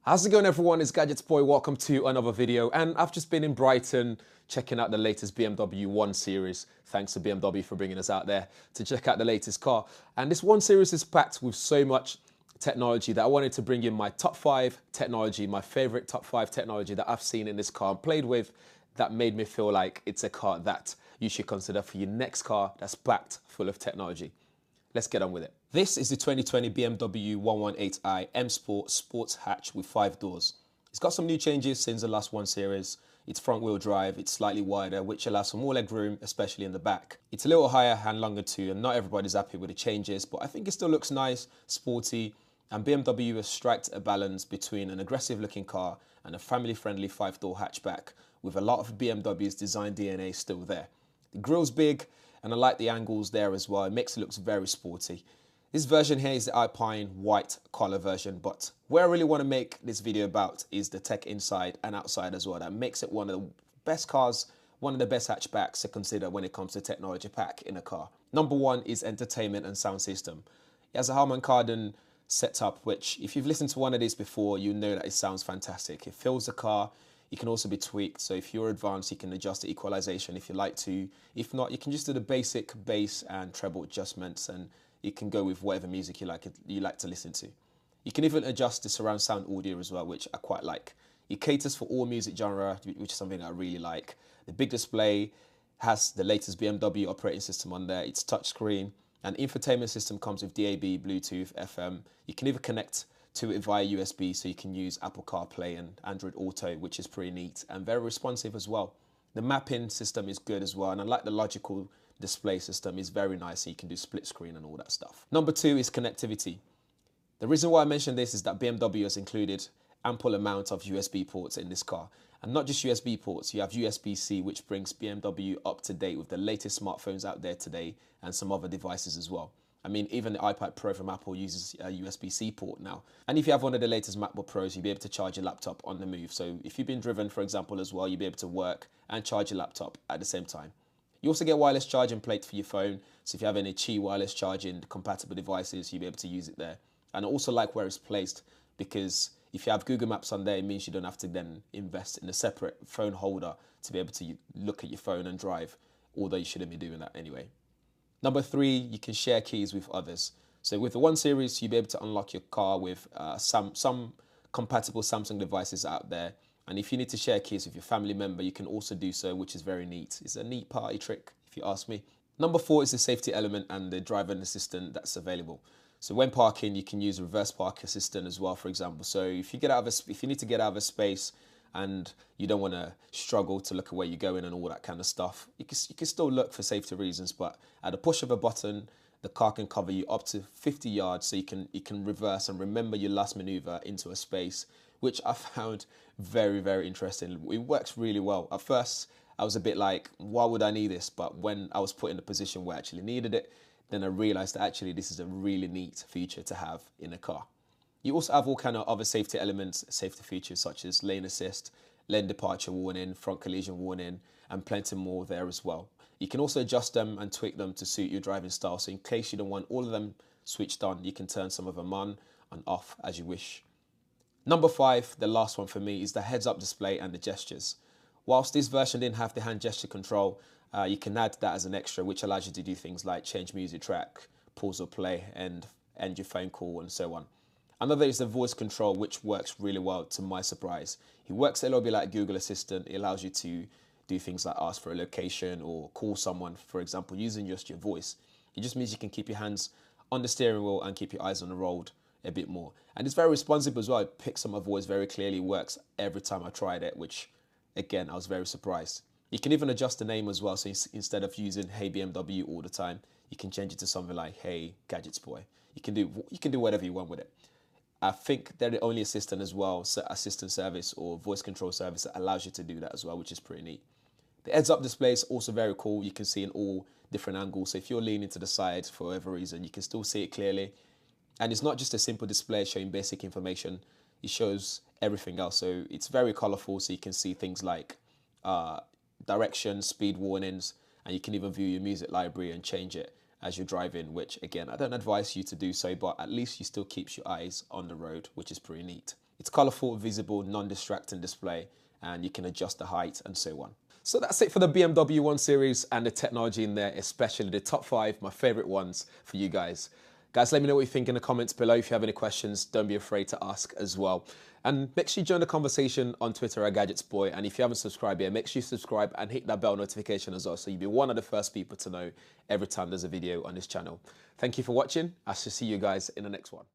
How's it going, everyone? It's Gadgets Boy. Welcome to another video. And I've just been in Brighton checking out the latest BMW 1 Series. Thanks to BMW for bringing us out there to check out the latest car. And this 1 Series is packed with so much technology that I wanted to bring in my top 5 technology, my favorite top 5 technology that I've seen in this car and played with that made me feel like it's a car that you should consider for your next car that's packed full of technology. Let's get on with it. This is the 2020 BMW 118iMSport sports hatch with 5 doors. It's got some new changes since the last 1 Series. It's front wheel drive, it's slightly wider, which allows for more leg room, especially in the back. It's a little higher and longer too, and not everybody's happy with the changes, but I think it still looks nice, sporty, and BMW has struck a balance between an aggressive looking car and a family friendly 5-door hatchback, with a lot of BMW's design DNA still there. The grille's big, and I like the angles there as well. It makes it look very sporty. This version here is the Alpine white color version, but where I really want to make this video about is the tech inside and outside as well. That makes it one of the best cars, one of the best hatchbacks to consider when it comes to technology pack in a car. Number 1 is entertainment and sound system. It has a Harman Kardon setup, which if you've listened to one of these before, you know that it sounds fantastic. It fills the car. It can also be tweaked, so if you're advanced, you can adjust the equalization if you like to. If not, you can just do the basic bass and treble adjustments, and you can go with whatever music you like to listen to. You can even adjust the surround sound audio as well, which I quite like. It caters for all music genre, which is something I really like. The big display has the latest BMW operating system on there. It's touchscreen, and infotainment system comes with DAB, Bluetooth, FM. You can even connect to it via USB, so you can use Apple CarPlay and Android Auto, which is pretty neat and very responsive as well. The mapping system is good as well, and I like the logical display system. Is very nice, so you can do split screen and all that stuff. Number 2 is connectivity. The reason why I mention this is that BMW has included ample amount of USB ports in this car, and not just USB ports. You have USB-C, which brings BMW up to date with the latest smartphones out there today and some other devices as well. I mean, even the iPad Pro from Apple uses a USB-C port now. And if you have one of the latest MacBook Pros, you'll be able to charge your laptop on the move. So if you've been driven, for example, as well, you'll be able to work and charge your laptop at the same time. You also get wireless charging plate for your phone. So if you have any Qi wireless charging compatible devices, you'll be able to use it there. And I also like where it's placed, because if you have Google Maps on there, it means you don't have to then invest in a separate phone holder to be able to look at your phone and drive, although you shouldn't be doing that anyway. Number 3, you can share keys with others. So with the 1 Series, you'll be able to unlock your car with some compatible Samsung devices out there. And if you need to share keys with your family member, you can also do so, which is very neat. It's a neat party trick, if you ask me. Number 4 is the safety element and the driver assistant that's available. So when parking, you can use reverse park assistant as well, for example. So if you need to get out of a space and you don't want to struggle to look at where you're going and all that kind of stuff, you can still look for safety reasons, but at the push of a button, the car can cover you up to 50 yards, so you can reverse and remember your last maneuver into a space, which I found very, very interesting. It works really well. At first, I was a bit like, why would I need this? But when I was put in a position where I actually needed it, then I realized that actually this is a really neat feature to have in a car. You also have all kind of other safety elements, safety features such as lane assist, lane departure warning, front collision warning, and plenty more there as well. You can also adjust them and tweak them to suit your driving style. So in case you don't want all of them switched on, you can turn some of them on and off as you wish. Number 5, the last one for me, is the heads-up display and the gestures. Whilst this version didn't have the hand gesture control, you can add that as an extra, which allows you to do things like change music track, pause or play, and end your phone call, and so on. Another is the voice control, which works really well to my surprise. It works a little bit like Google Assistant. It allows you to do things like ask for a location or call someone, for example, using just your voice. It just means you can keep your hands on the steering wheel and keep your eyes on the road a bit more. And it's very responsive as well. It picks up my voice very clearly. It works every time I tried it, which again, I was very surprised. You can even adjust the name as well. So instead of using Hey BMW all the time, you can change it to something like Hey Gadgets Boy. You can do whatever you want with it. I think they're the only assistant as well, assistant service or voice control service that allows you to do that as well, which is pretty neat. The heads-up display is also very cool. You can see in all different angles. So if you're leaning to the side for whatever reason, you can still see it clearly. And it's not just a simple display showing basic information. It shows everything else. So it's very colorful, so you can see things like direction, speed warnings, and you can even view your music library and change it as you're driving, which again, I don't advise you to do so, but at least you still keeps your eyes on the road, which is pretty neat. It's colourful, visible, non-distracting display, and you can adjust the height and so on. So that's it for the BMW 1 Series and the technology in there, especially the top 5, my favourite ones for you guys. Guys, let me know what you think in the comments below. If you have any questions, don't be afraid to ask as well. And make sure you join the conversation on Twitter at GadgetsBoy. And if you haven't subscribed yet, make sure you subscribe and hit that bell notification as well, so you'll be one of the first people to know every time there's a video on this channel. Thank you for watching. I shall see you guys in the next one.